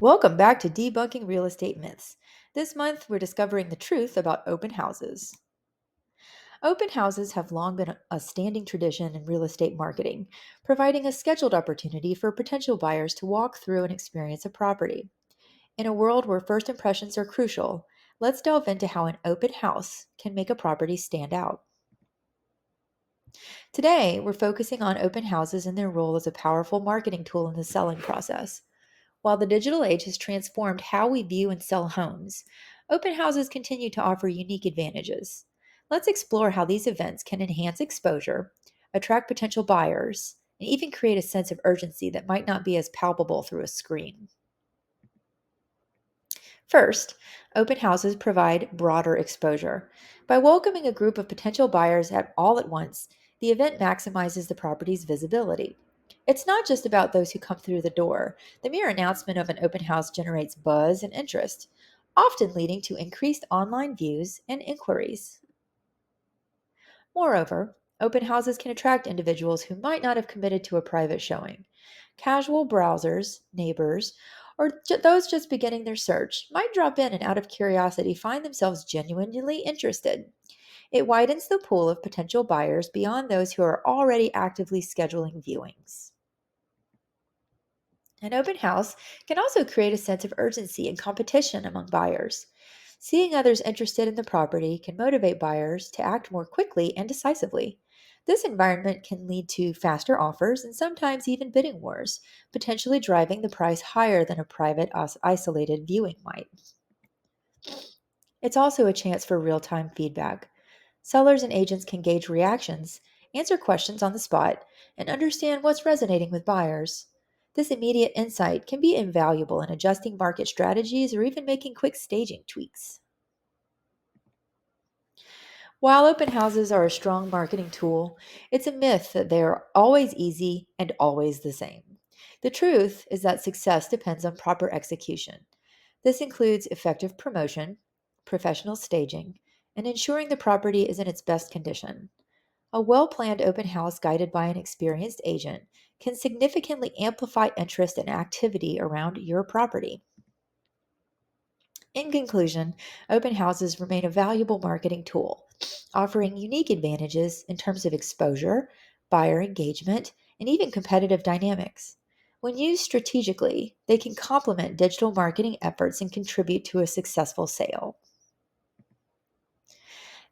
Welcome back to Debunking Real Estate Myths. This month, we're discovering the truth about open houses. Open houses have long been a standing tradition in real estate marketing, providing a scheduled opportunity for potential buyers to walk through and experience a property. In a world where first impressions are crucial, let's delve into how an open house can make a property stand out. Today, we're focusing on open houses and their role as a powerful marketing tool in the selling process. While the digital age has transformed how we view and sell homes, open houses continue to offer unique advantages. Let's explore how these events can enhance exposure, attract potential buyers, and even create a sense of urgency that might not be as palpable through a screen. First, open houses provide broader exposure. By welcoming a group of potential buyers all at once, the event maximizes the property's visibility. It's not just about those who come through the door. The mere announcement of an open house generates buzz and interest, often leading to increased online views and inquiries. Moreover, open houses can attract individuals who might not have committed to a private showing. Casual browsers, neighbors, or those just beginning their search might drop in and out of curiosity find themselves genuinely interested. It widens the pool of potential buyers beyond those who are already actively scheduling viewings. An open house can also create a sense of urgency and competition among buyers. Seeing others interested in the property can motivate buyers to act more quickly and decisively. This environment can lead to faster offers and sometimes even bidding wars, potentially driving the price higher than a private, isolated viewing might. It's also a chance for real time feedback. Sellers and agents can gauge reactions, answer questions on the spot, and understand what's resonating with buyers. This immediate insight can be invaluable in adjusting market strategies or even making quick staging tweaks. While open houses are a strong marketing tool, it's a myth that they are always easy and always the same. The truth is that success depends on proper execution. This includes effective promotion, professional staging, and ensuring the property is in its best condition. A well planned open house guided by an experienced agent can significantly amplify interest and activity around your property. In conclusion, open houses remain a valuable marketing tool, offering unique advantages in terms of exposure, buyer engagement, and even competitive dynamics. When used strategically, they can complement digital marketing efforts and contribute to a successful sale.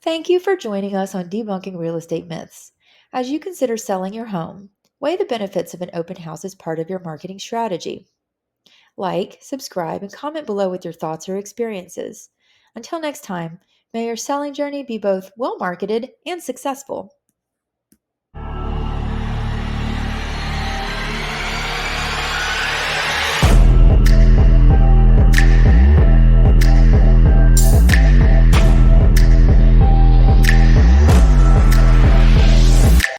Thank you for joining us on Debunking Real Estate Myths. As you consider selling your home, weigh the benefits of an open house as part of your marketing strategy. Like, subscribe, and comment below with your thoughts or experiences. Until next time, may your selling journey be both well marketed and successful.